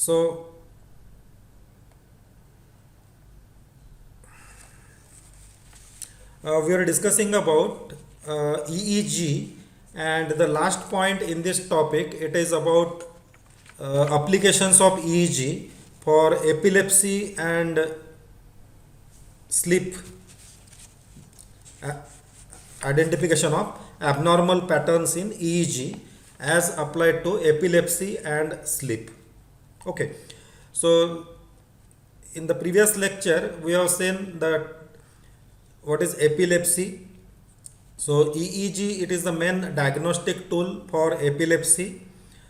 So we are discussing about EEG, and the last point in this topic, it is about applications of EEG for epilepsy and sleep, uh, identification of abnormal patterns in EEG as applied to epilepsy and sleep. Okay, so in the previous lecture we have seen that what is epilepsy. So EEG, it is the main diagnostic tool for epilepsy.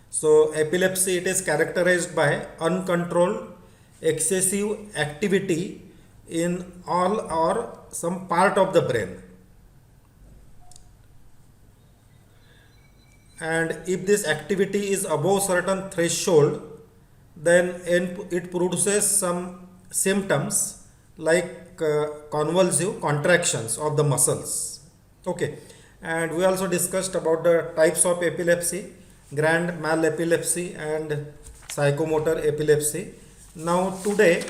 So epilepsy, it is characterized by uncontrolled excessive activity in all or some part of the brain, and if this activity is above certain threshold, then it produces some symptoms like convulsive contractions of the muscles. Okay, and we also discussed about the types of epilepsy: grand mal epilepsy and psychomotor epilepsy. Now today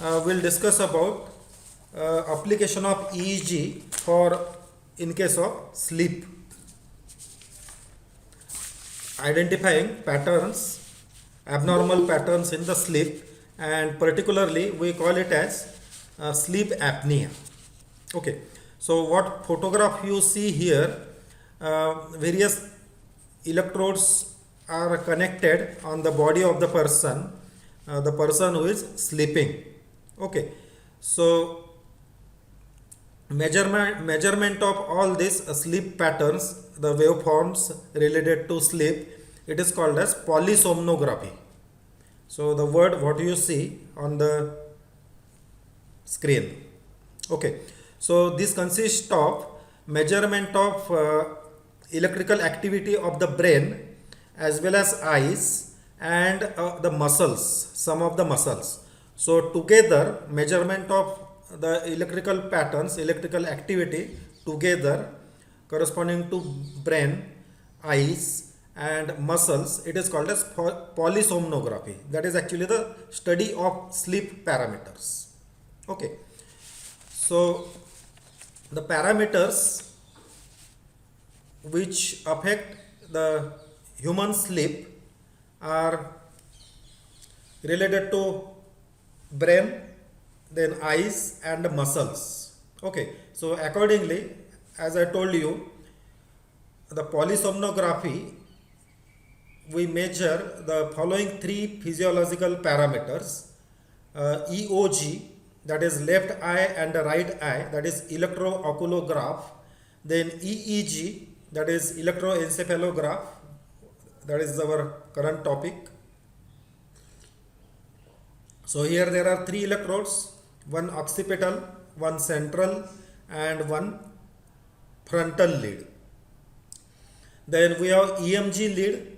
we'll discuss about application of EEG for in case of sleep, identifying patterns, abnormal patterns in the sleep, and particularly we call it as sleep apnea. Okay, so what photograph you see here, various electrodes are connected on the body of the person who is sleeping. Okay, so measurement of all these sleep patterns, the waveforms related to sleep, it is called as polysomnography. So the word what you see on the screen. Okay, so this consists of measurement of electrical activity of the brain as well as eyes and the muscles, some of the muscles. So together measurement of the electrical patterns, electrical activity together corresponding to brain, eyes and muscles, it is called as polysomnography. That is actually the study of sleep parameters. Okay, so the parameters which affect the human sleep are related to brain, then eyes and muscles. Okay, so accordingly, as I told you, the polysomnography, we measure the following three physiological parameters: EOG, that is left eye and right eye, that is electrooculograph; then EEG, that is electroencephalograph, that is our current topic. So here there are three electrodes, one occipital, one central and one frontal lead. Then we have EMG lead.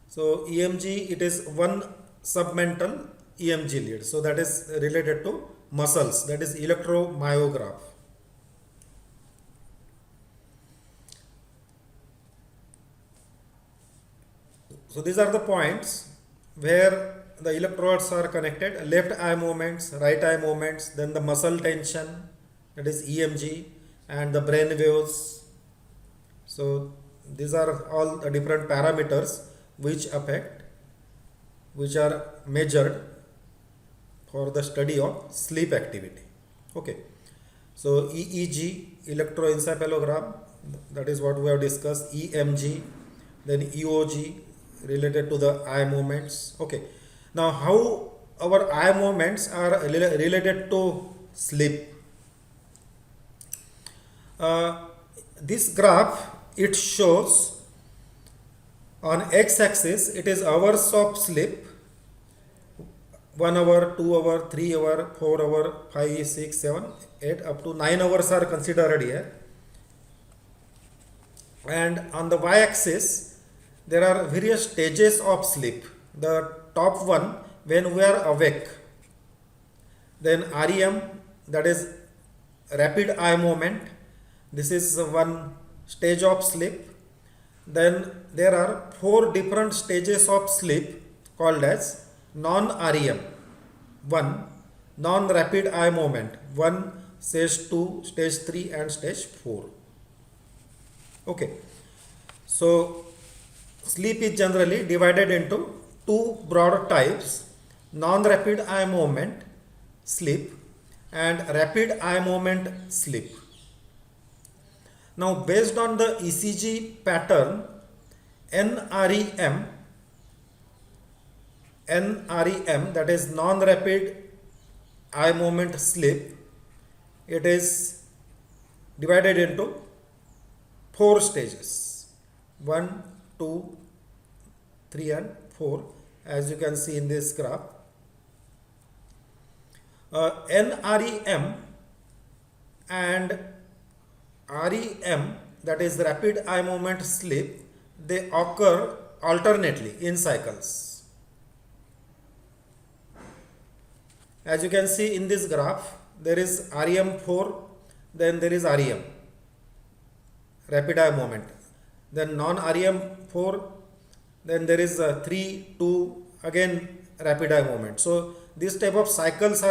So EMG, it is one submental EMG lead. So that is related to muscles, that is electromyograph. So these are the points where the electrodes are connected: left eye movements, right eye movements, then the muscle tension, that is EMG, and the brain waves. So these are all the different parameters which are measured for the study of sleep activity. Okay, so EEG, electroencephalogram, that is what we have discussed; EMG, then EOG, related to the eye movements. Okay, now how our eye movements are related to sleep? This graph, it shows on x-axis it is hours of sleep: 1 hour, 2 hour, 3 hour, 4 hour, 5, 6, 7, 8, up to 9 hours are considered here. And on the y-axis there are various stages of sleep. The top one, when we are awake, then REM, that is rapid eye movement, this is one stage of sleep. Then there are 4 different stages of sleep called as non-REM 1, non-rapid eye movement 1, stage 2, stage 3 and stage 4. Okay, so sleep is generally divided into two broad types: non-rapid eye movement sleep and rapid eye movement sleep. Now, based on the ECG pattern, NREM, that is non-rapid eye movement sleep, it is divided into 4 stages: 1, 2, 3 and 4, as you can see in this graph. NREM and REM, that is rapid eye movement sleep, they occur alternately in cycles. As you can see in this graph, there is REM4, then there is REM, rapid eye movement, then non-REM4, then there is 3, 2, again rapid eye movement. So this type of cycles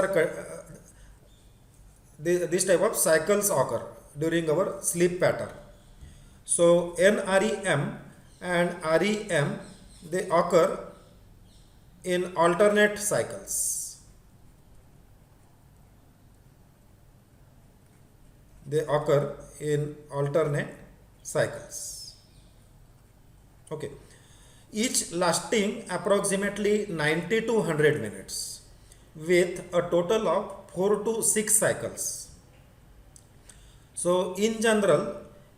occur during our sleep pattern. So NREM and REM, they occur in alternate cycles. They occur in alternate cycles. Okay, each lasting approximately 90 to 100 minutes with a total of 4 to 6 cycles. So in general,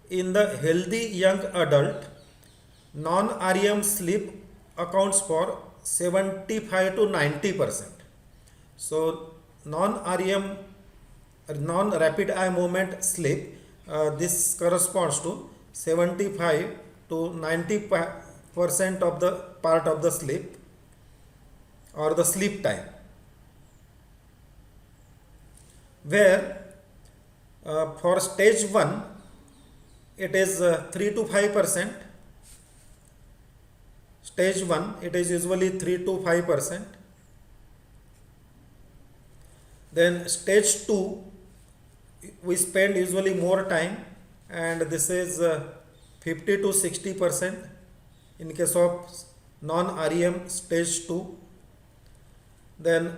in the healthy young adult, non-REM sleep accounts for 75 to 90%. So non-rapid eye movement sleep, this corresponds to 75 to 90% of the part of the sleep or the sleep time, where for stage 1 it is 3 to 5%. Stage 1 it is usually 3 to 5%. Then stage 2 we spend usually more time, and this is 50 to 60% in case of non-REM stage 2. Then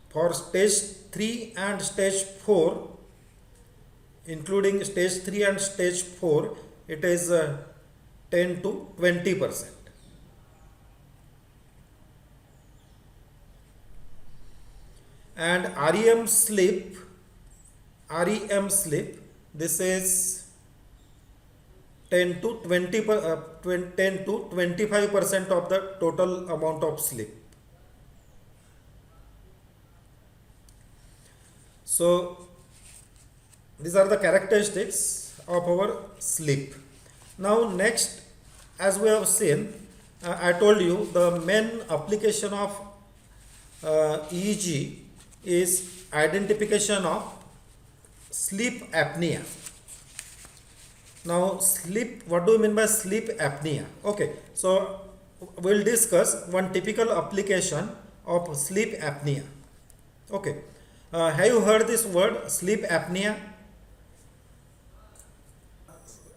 for stage 3 and stage 4, including stage 3 and stage 4, it is 10 to 20%. And REM sleep, this is 10 to 25% of the total amount of sleep. So these are the characteristics of our sleep. Now next, as we have seen, I told you the main application of EEG is identification of sleep apnea. Now what do you mean by sleep apnea? Okay, so we'll discuss one typical application of sleep apnea. Okay, have you heard this word sleep apnea?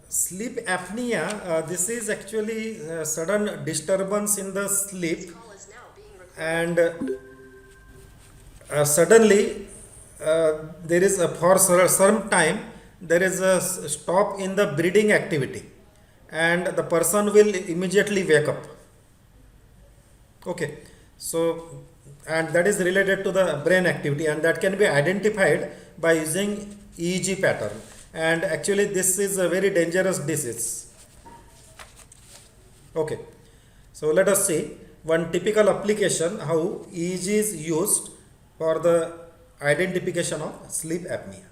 Sleep apnea, this is actually sudden disturbance in the sleep, and suddenly there is for some time there is a stop in the breathing activity, and the person will immediately wake up. Okay, so and that is related to the brain activity, and that can be identified by using EEG pattern. And actually this is a very dangerous disease. Okay, so let us see one typical application how EEG is used for the identification of sleep apnea.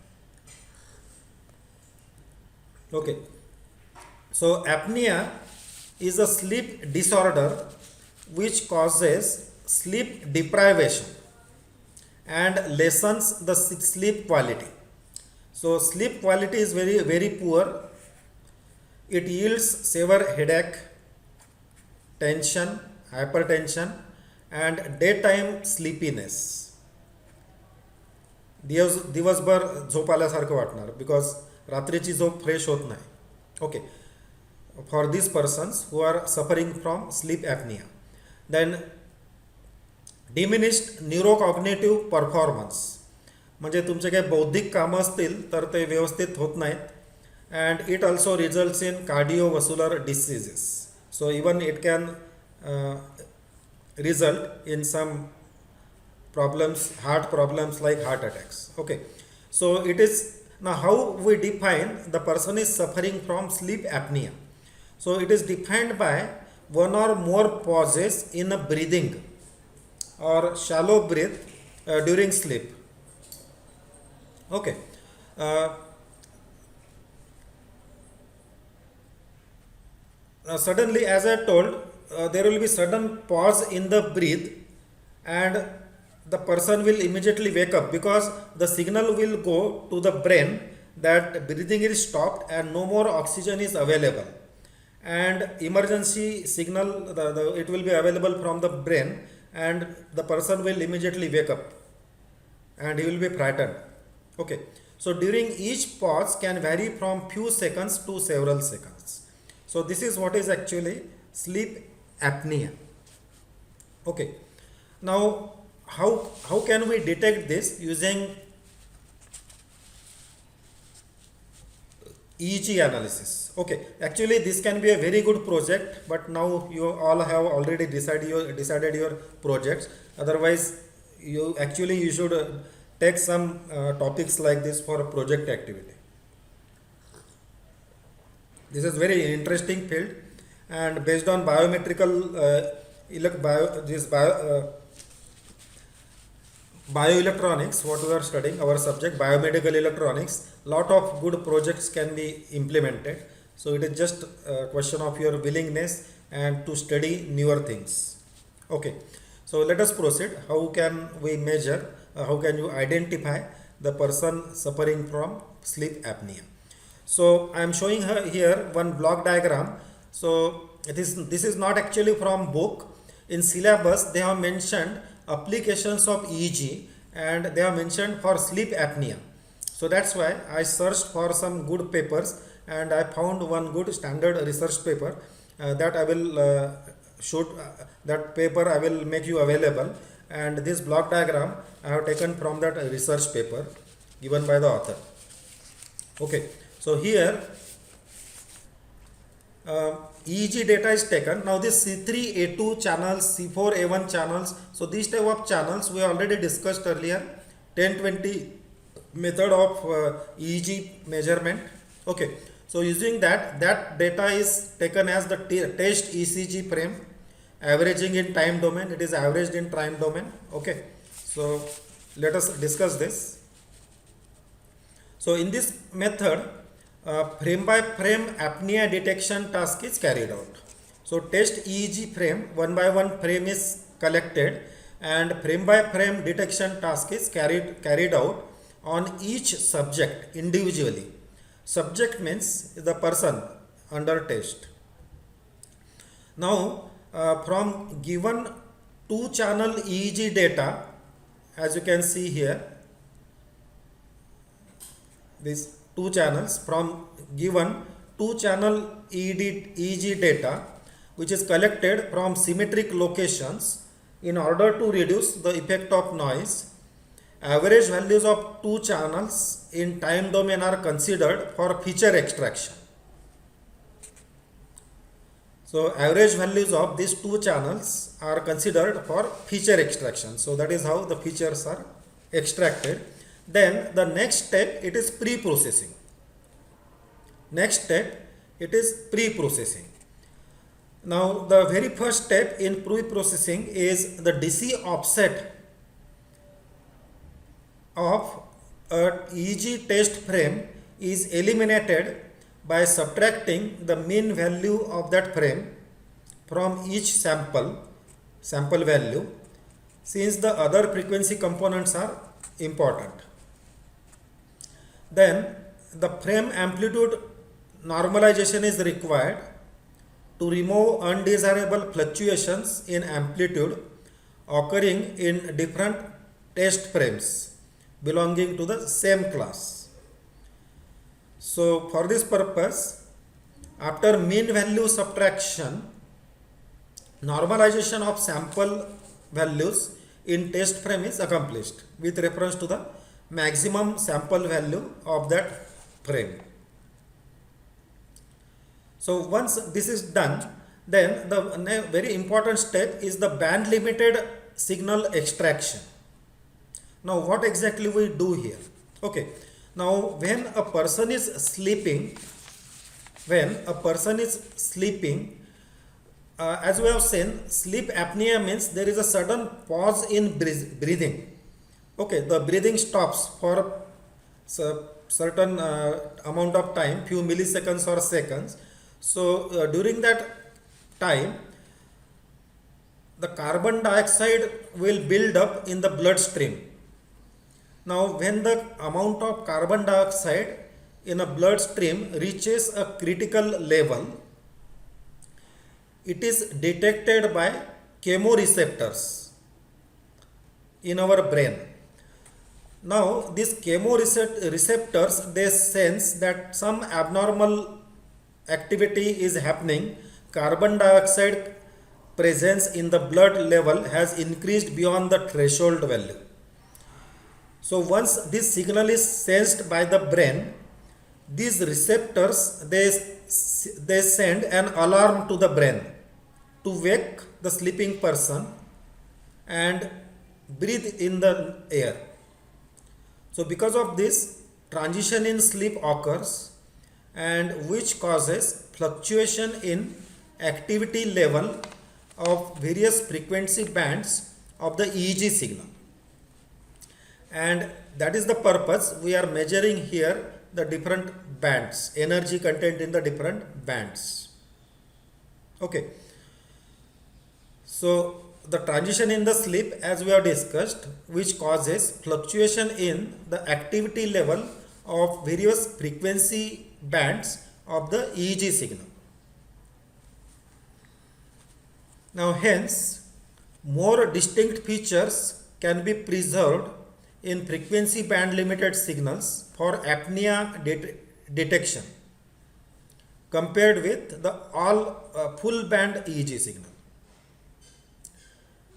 Okay, so apnea is a sleep disorder which causes sleep deprivation and lessens the sleep quality. So sleep quality is very poor. It yields severe headache, tension hypertension, and daytime sleepiness. दिवसभर झोप आल्यासारखं वाटणार because रात्रीची झोप fresh होत नाही. Okay, for these persons who are suffering from sleep apnoea. Then diminished neurocognitive performance, म्हणजे तुमचे काही बौद्धिक कामं असतील तर ते व्यवस्थित होत नाहीत. And it also results in cardiovascular diseases. So even it can result in some problems, heart problems like heart attacks. Okay, so it is now how we define the person is suffering from sleep apnea. So it is defined by one or more pauses in a breathing or shallow breath during sleep. Okay, suddenly, as I told, there will be sudden pause in the breath and the person will immediately wake up because the signal will go to the brain that breathing is stopped and no more oxygen is available, and emergency signal it will be available from the brain and the person will immediately wake up and he will be frightened. Okay, so during each pause can vary from few seconds to several seconds. So this is what is actually sleep apnea. Okay, now how can we detect this using EEG analysis? Okay, actually this can be a very good project, but now you all have already decided your projects. Otherwise you should take some topics like this for a project activity. This is very interesting field, and based on biometrical bioelectronics, what we are studying, our subject biomedical electronics, lot of good projects can be implemented. So it is just a question of your willingness and to study newer things. Okay, so let us proceed. How can we measure, how can you identify the person suffering from sleep apnea? So I am showing here one block diagram. So this is not actually from book. In syllabus they have mentioned applications of EEG and they have mentioned for sleep apnea. So that's why I searched for some good papers and I found one good standard research paper that I will shoot. That paper I will make you available, and this block diagram I have taken from that research paper given by the author. Okay, so here EEG data is taken. Now this C3A2 channels, C4A1 channels, so these type of channels we already discussed earlier, 10-20 method of EEG measurement. Okay, so using that data is taken as the test ECG frame, averaging in time domain. It is averaged in time domain. Okay, so let us discuss this. So in this method, frame by frame apnea detection task is carried out. So test EEG frame, one by one frame is collected and frame by frame detection task is carried out on each subject individually. Subject means the person under test. Now from given 2 channel EEG data, as you can see here, these 2 channels, from given 2 channel EEG data which is collected from symmetric locations in order to reduce the effect of noise, average values of 2 channels in time domain are considered for feature extraction. So average values of these 2 channels are considered for feature extraction. So that is how the features are extracted. Then the next step, it is pre-processing. Next step, it is pre-processing. Now the very first step in pre-processing is the DC offset of a EEG test frame is eliminated by subtracting the mean value of that frame from each sample value, since the other frequency components are important. Then the frame amplitude normalization is required to remove undesirable fluctuations in amplitude occurring in different test frames belonging to the same class. So for this purpose, after mean value subtraction, normalization of sample values in test frame is accomplished with reference to the maximum sample value of that frame. So once this is done, then the very important step is the band limited signal extraction. Now what exactly we do here? Okay, now when a person is sleeping, as we have seen, sleep apnea means there is a sudden pause in breathing. Okay, the breathing stops for certain amount of time, few milliseconds or seconds. So during that time, the carbon dioxide will build up in the bloodstream. Now when the amount of carbon dioxide in a bloodstream reaches a critical level, it is detected by chemoreceptors in our brain. Now these chemoreceptors, they sense that some abnormal activity is happening. Carbon dioxide presence in the blood level has increased beyond the threshold value. So once this signal is sensed by the brain, these receptors, they send an alarm to the brain to wake the sleeping person and breathe in the air. So because of this, transition in sleep occurs, and which causes fluctuation in activity level of various frequency bands of the EEG signal. And that is the purpose we are measuring here, the different bands, energy content in the different bands. Okay. So the transition in the sleep, as we have discussed, which causes fluctuation in the activity level of various frequency bands of the EEG signal. Now hence, more distinct features can be preserved in frequency band limited signals for apnea detection compared with the all full band EEG signal.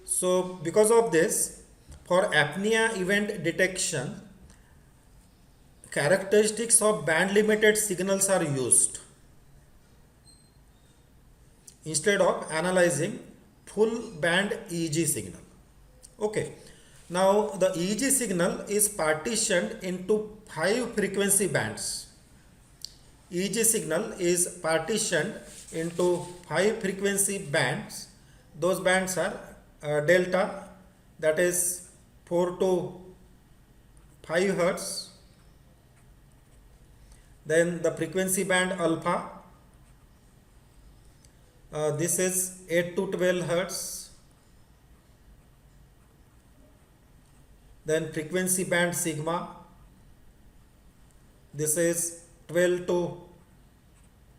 So because of this, for apnea event detection, characteristics of band limited signals are used instead of analyzing full band EEG signal. Okay. Now the EEG signal is partitioned into 5 frequency bands. EEG signal is partitioned into 5 frequency bands. Those bands are delta, that is 4 to 5 hertz. Then the frequency band alpha, this is 8 to 12 hertz. Then frequency band sigma, this is 12 to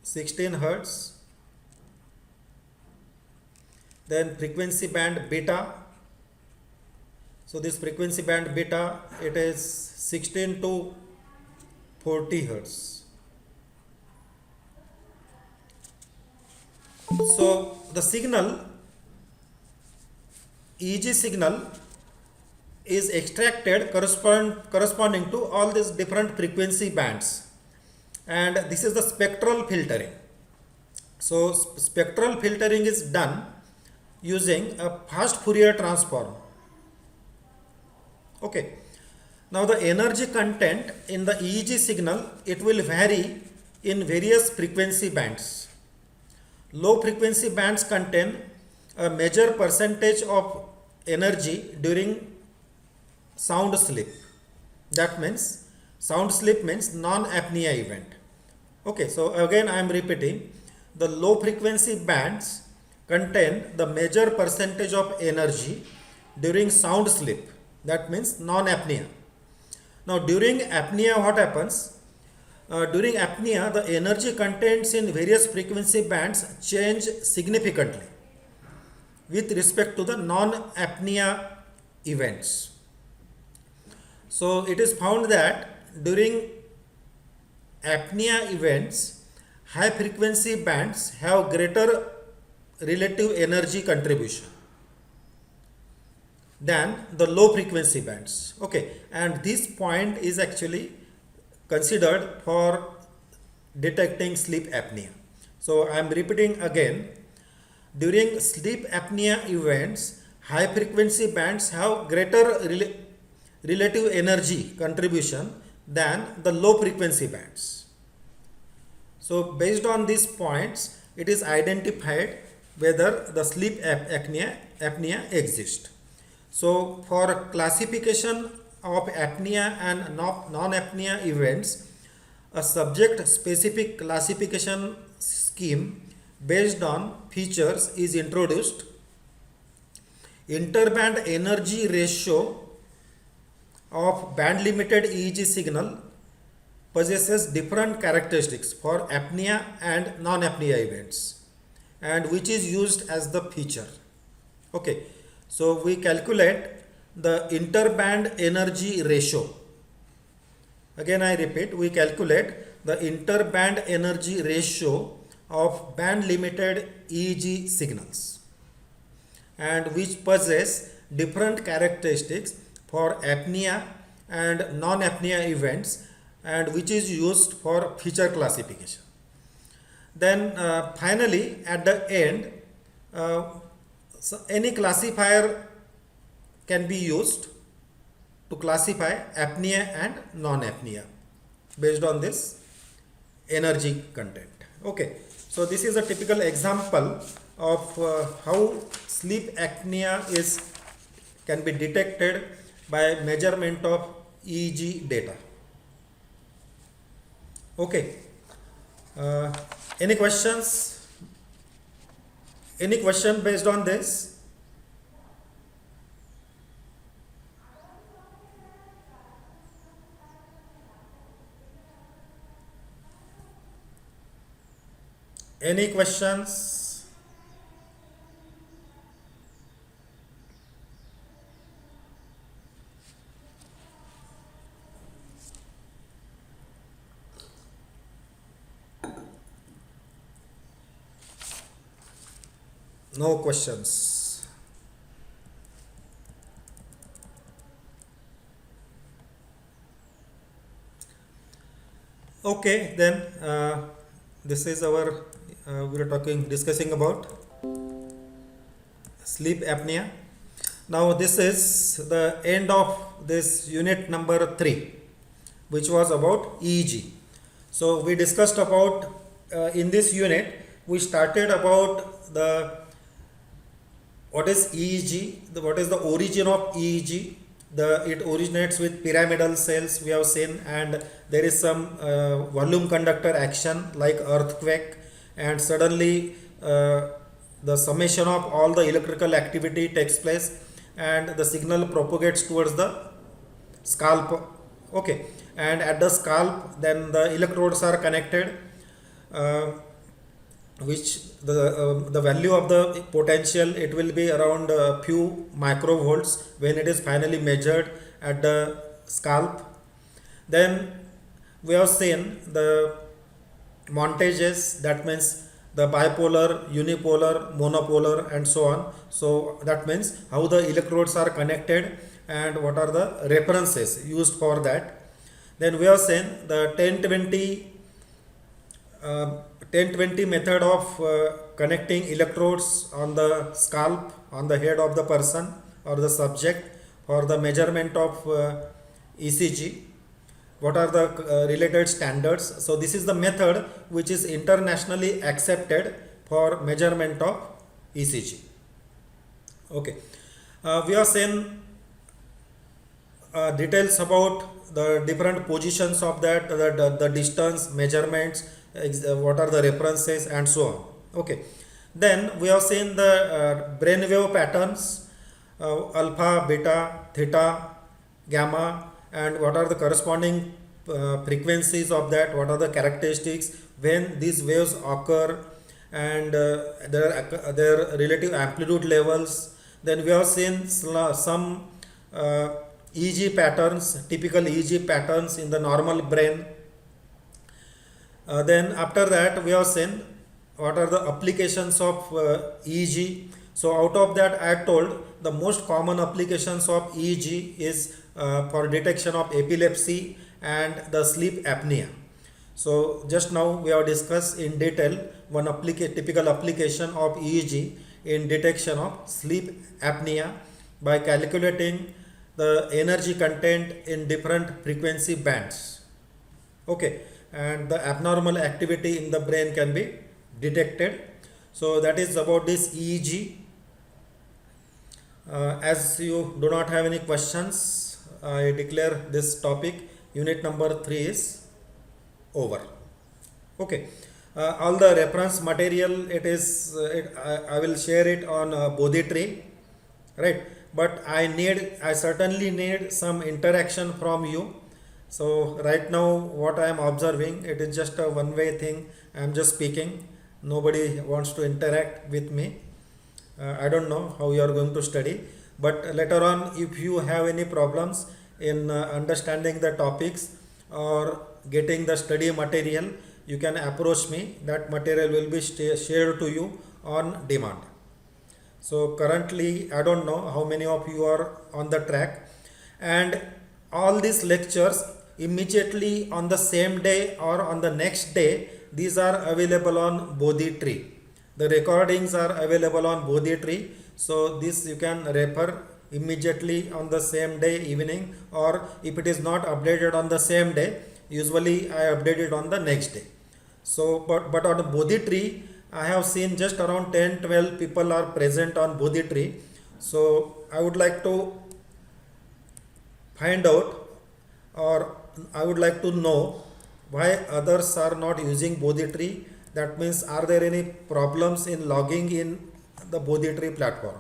16 hertz. Then frequency band beta, so this frequency band beta, it is 16 to 40 hertz. So the signal, EEG signal, is extracted corresponding to all these different frequency bands, and this is the spectral filtering. So spectral filtering is done using a fast Fourier transform. Okay. Now the energy content in the EEG signal, it will vary in various frequency bands. Low frequency bands contain a major percentage of energy during sound sleep. That means sound sleep means non-apnea event. Okay, so again I am repeating, the low frequency bands contain the major percentage of energy during sound sleep. That means non-apnea. Now during apnea, what happens? during apnea, the energy contents in various frequency bands change significantly with respect to the non-apnea events. So it is found that during apnea events, high frequency bands have greater relative energy contribution than the low frequency bands. Okay, and this point is actually considered for detecting sleep apnea. So I am repeating again, during sleep apnea events, high frequency bands have greater relative energy contribution than the low frequency bands. So based on these points, it is identified whether the sleep apnea exists. So for classification of apnea and non-apnea events, a subject specific classification scheme based on features is introduced. Interband energy ratio of band limited EEG signal possesses different characteristics for apnea and non-apnea events, and which is used as the feature. Okay, so we calculate the interband energy ratio. Again I repeat, we calculate the interband energy ratio of band limited EEG signals, and which possess different characteristics for apnea and non-apnea events, and which is used for feature classification. Then finally at the end, so any classifier can be used to classify apnea and non-apnea based on this energy content. Okay, so this is a typical example of how sleep apnea can be detected by measurement of EEG data. Okay, any questions? Any question based on this? Any questions? No questions. Okay, then this is our we are discussing about sleep apnea. Now this is the end of this unit number 3, which was about EEG. So we discussed about in this unit we started about the what is EEG, what is the origin of EEG. It originates with pyramidal cells, we have seen, and there is some volume conductor action like earthquake, and suddenly the summation of all the electrical activity takes place and the signal propagates towards the scalp. Okay, and at the scalp then the electrodes are connected, which the value of the potential, it will be around a few microvolts when it is finally measured at the scalp. Then we have seen the montages, that means the bipolar, unipolar, monopolar and so on. So that means how the electrodes are connected and what are the references used for that. Then we have seen the 10-20 method of connecting electrodes on the scalp, on the head of the person or the subject for the measurement of ECG. What are the related standards? So this is the method which is internationally accepted for measurement of ECG. Okay, we have seen details about the different positions of that, the distance measurements, what are the references and so on. Okay, then we have seen the brainwave patterns, alpha, beta, theta, gamma, and what are the corresponding frequencies of that, what are the characteristics when these waves occur, and their relative amplitude levels. Then we have seen some EEG patterns, typical EEG patterns in the normal brain. Then after that we have seen what are the applications of EEG. So out of that I told the most common applications of EEG is for detection of epilepsy and the sleep apnea. So just now we have discussed in detail one typical application of EEG in detection of sleep apnea by calculating the energy content in different frequency bands. Okay, and the abnormal activity in the brain can be detected. So that is about this EEG. As you do not have any questions, I declare this topic unit number 3 is over. Okay, all the reference material, it is I will share it on Bodhi tree, right? But I certainly need some interaction from you. So right now what I am observing, it is just a one way thing. I am just speaking, nobody wants to interact with me. I don't know how you are going to study, but later on if you have any problems in understanding the topics or getting the study material, you can approach me. That material will be shared to you on demand. So currently I don't know how many of you are on the track, and all these lectures immediately on the same day or on the next day, these are available on Bodhi tree. The recordings are available on Bodhi tree. So this you can refer immediately on the same day evening, or if it is not updated on the same day, usually I update it on the next day. So but on the Bodhi tree I have seen just around 10-12 people are present on Bodhi tree. So I would like to find out, or I would like to know why others are not using Bodhi tree. That means, are there any problems in logging in the Bodhi tree platform?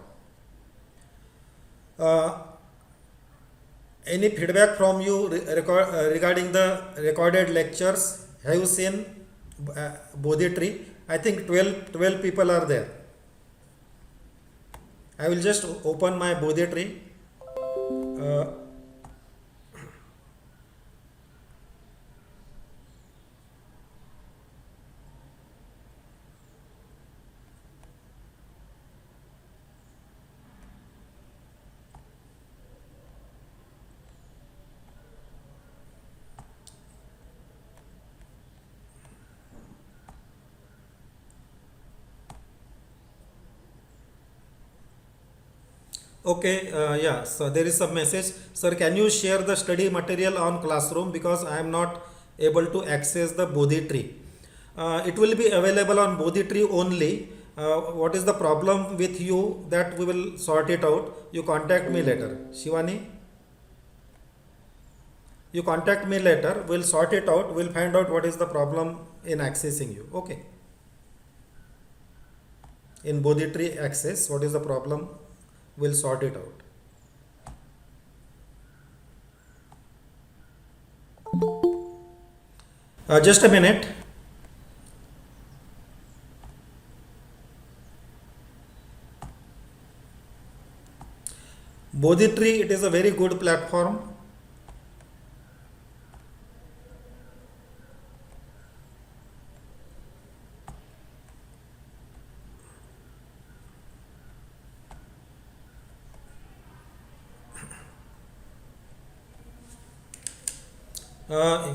Uh, any feedback from you regarding the recorded lectures? Have you seen Bodhi tree? I think 12 people are there. I will just open my Bodhi tree. Uh, Okay, yeah, so there is a message. Sir, can you share the study material on Classroom because I am not able to access the Bodhi tree. It will be available on Bodhi tree only. What is the problem with you, that we will sort it out. You contact me later. Shivani, you contact me later. We'll sort it out. We'll find out what is the problem in accessing you. Okay. In Bodhi tree access, what is the problem? We'll sort it out. Just a minute. Bodhi tree, it is a very good platform.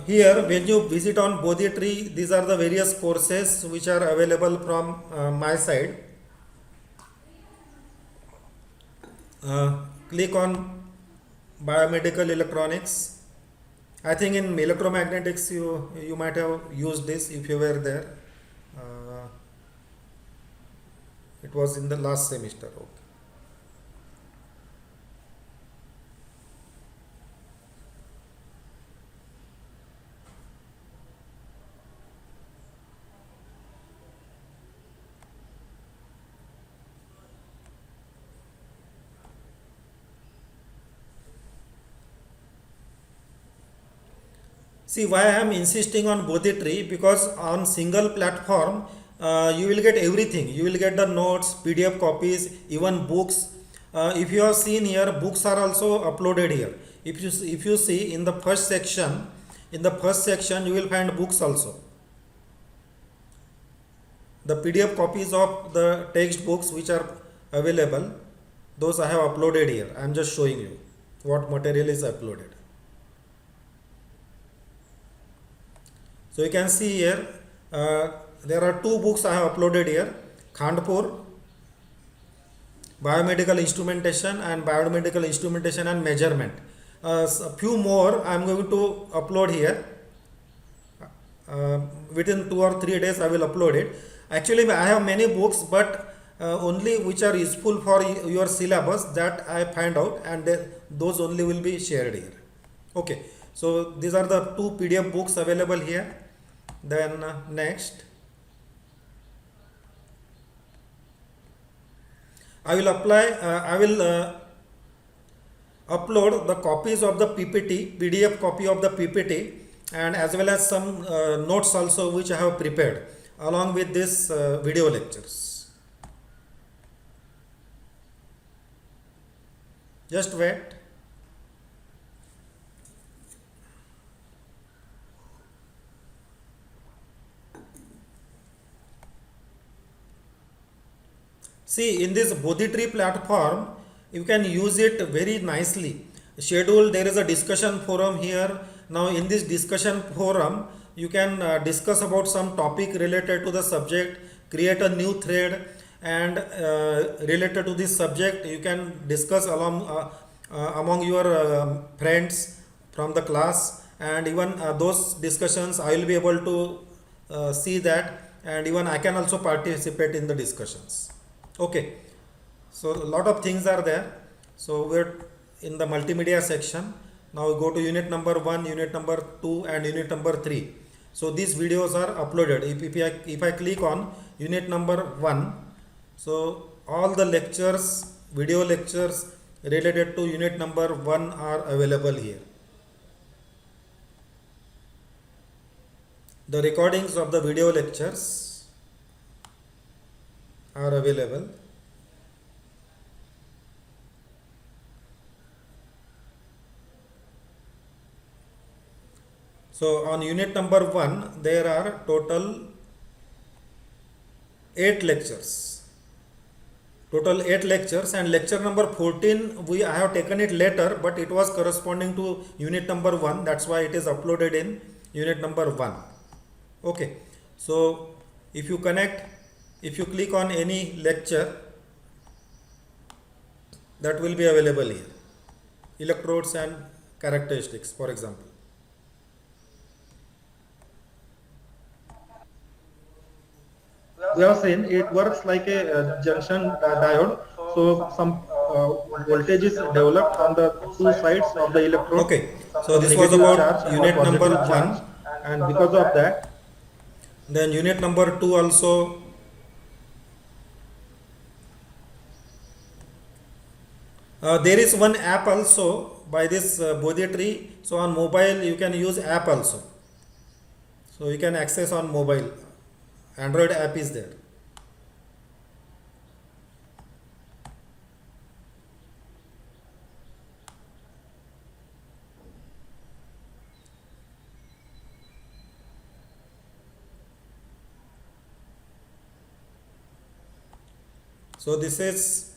Here when you visit on Bodhi tree, these are the various courses which are available from my side. Click on biomedical electronics. I think in electromagnetics you might have used this if you were there. It was in the last semester. Okay. See why I am insisting on Bodhitree, because on single platform you will get everything. You will get the notes, PDF copies, even books. If you have seen here, books are also uploaded here. If you see in the first section you will find books also. The PDF copies of the textbooks which are available, those I have uploaded here. I am just showing you what material is uploaded. So you can see here, there are two books I have uploaded here: Khandpur, Biomedical Instrumentation, and Biomedical Instrumentation and Measurement. A few more I am going to upload here. Within 2 or 3 days I will upload it. Actually I have many books, but only which are useful for your syllabus, that I find out, and those only will be shared here. Okay, so these are the two PDF books available here. Then next I will upload the copies of the PPT, PDF copy of the PPT, and as well as some notes also which I have prepared along with this video lectures. Just wait. See, in this Bodhitree platform, you can use it very nicely. Schedule, there is a discussion forum here. Now, in this discussion forum, you can discuss about some topic related to the subject, create a new thread, and related to this subject, you can discuss among your friends from the class, and even those discussions I will be able to see that, and even I can also participate in the discussions. Okay, so a lot of things are there. So we're in the multimedia section. Now we go to unit number 1, unit number 2, and unit number 3. So these videos are uploaded. If I click on unit number 1, so all the lectures, video lectures related to unit number 1 are available here. The recordings of the video lectures are available. So on unit number 1 there are total 8 lectures. Total 8 lectures, and lecture number 14 I have taken it later, but it was corresponding to unit number 1, that's why it is uploaded in unit number 1. Okay, so if you click on any lecture, that will be available here. Electrodes and characteristics, for example. We have seen it works like a junction diode. So some voltage is developed on the two sides of the electrode. Okay, so this was about unit number 1, and because of that, then unit number 2 also. There is one app also by this Bodhitree. So on mobile you can use app also. So you can access on mobile. Android app is there. So this is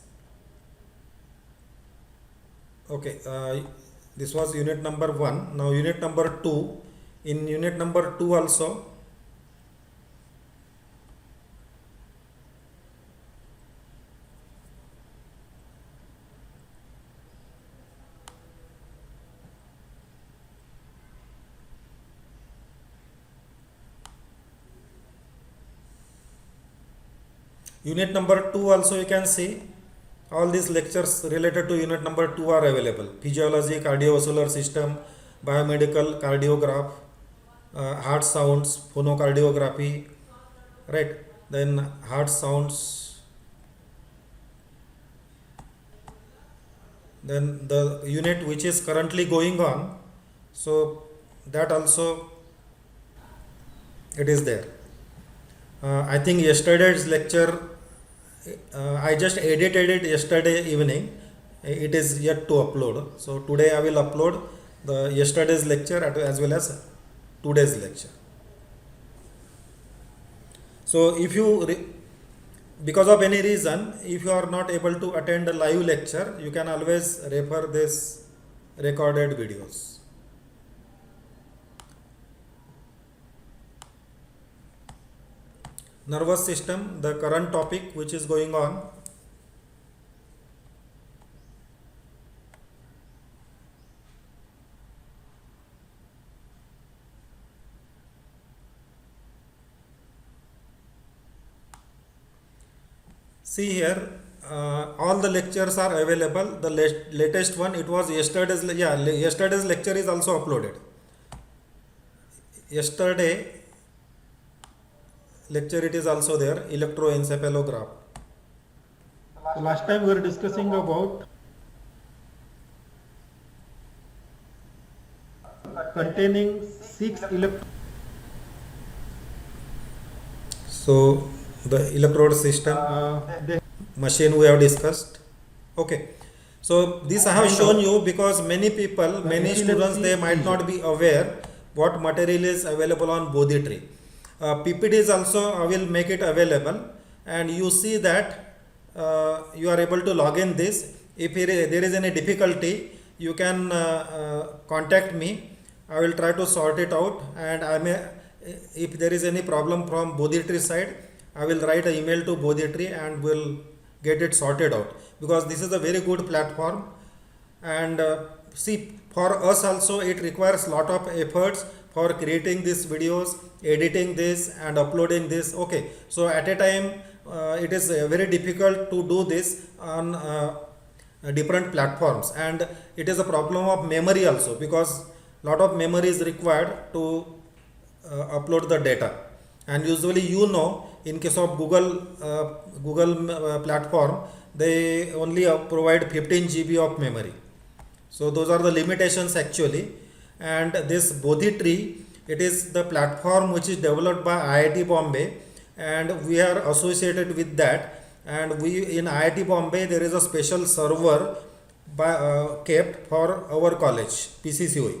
okay. This was unit number 1. Now unit number 2. In unit number 2 also, unit number 2 also you can see all these lectures related to unit number 2 are available. Physiology, cardiovascular system, biomedical, cardiograph, heart sounds, phonocardiography, right? Then heart sounds, then the unit which is currently going on. So that also it is there. I think yesterday's lecture, I just edited it yesterday evening. It is yet to upload. So today I will upload the yesterday's lecture as well as today's lecture. So if you because of any reason, if you are not able to attend a live lecture, you can always refer this recorded videos. Nervous system, the current topic which is going on. See here, all the lectures are available. The latest one, it was yesterday's. Yesterday's lecture is also uploaded. Yesterday lecture, it is also there. Electroencephalograph. So last time we were discussing about containing 6 electrons. So the electrode system machine we have discussed. Okay, so this I have shown you because many people, many students, they might not be aware what material is available on Bodhi tree. PPTs also I will make it available, and you see that you are able to log in this. If there is any difficulty, you can contact me. I will try to sort it out, and I may, if there is any problem from Bodhi tree side, I will write an email to Bodhi tree and will get it sorted out, because this is a very good platform. And see, for us also it requires lot of efforts for creating these videos, editing this and uploading this. Okay, so at a time it is very difficult to do this on different platforms, and it is a problem of memory also, because lot of memory is required to upload the data. And usually, in case of Google platform, they only provide 15 GB of memory. So those are the limitations actually. And this Bodhi tree, it is the platform which is developed by IIT Bombay, and we are associated with that. And we in IIT Bombay, there is a special server kept for our college, PCCOE.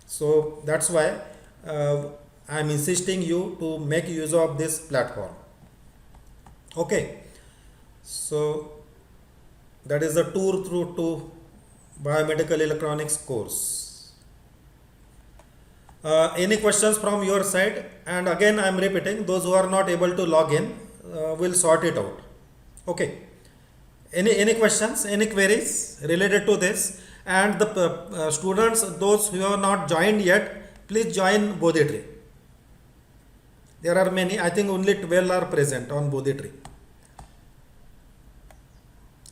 So that's why I am insisting you to make use of this platform. Okay, so that is the tour through to biomedical electronics course. Any questions from your side? And again I am repeating, those who are not able to log in will sort it out. Okay, any questions, any queries related to this? And the students, those who have not joined yet, please join Bodhi tree. There are many, I think only 12 are present on Bodhi tree.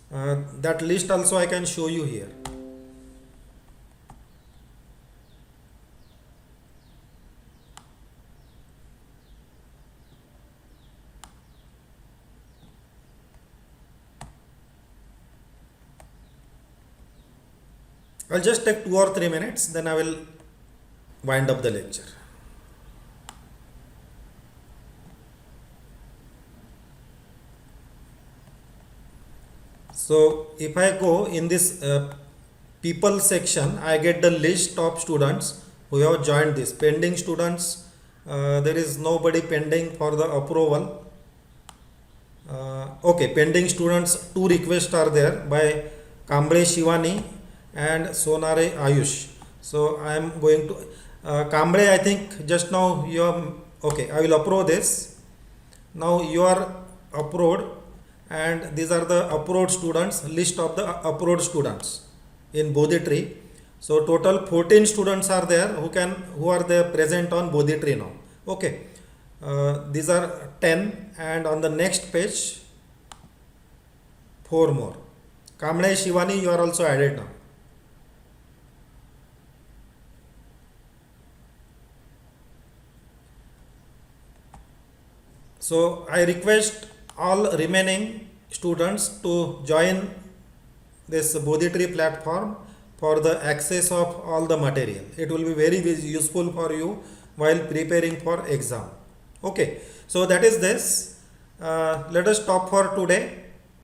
That list also I can show you here. I'll just take 2 or 3 minutes, then I will wind up the lecture. So if I go in this people section, I get the list of students who have joined this. Pending students, there is nobody pending for the approval. Okay, pending students, 2 requests are there by Kamble Shivani and Sonare Ayush. So I am going to Kamble, I think just now you are okay. I will approve this. Now you are approved, and these are the approved students, list of the approved students in Bodhi tree. So total 14 students are there who are there present on Bodhi tree now. Okay, these are 10, and on the next page 4 more. Kamble Shivani, you are also added now. So I request all remaining students to join this Bodhi tree platform for the access of all the material. It will be very useful for you while preparing for exam. Okay, so that is this. Let us stop for today.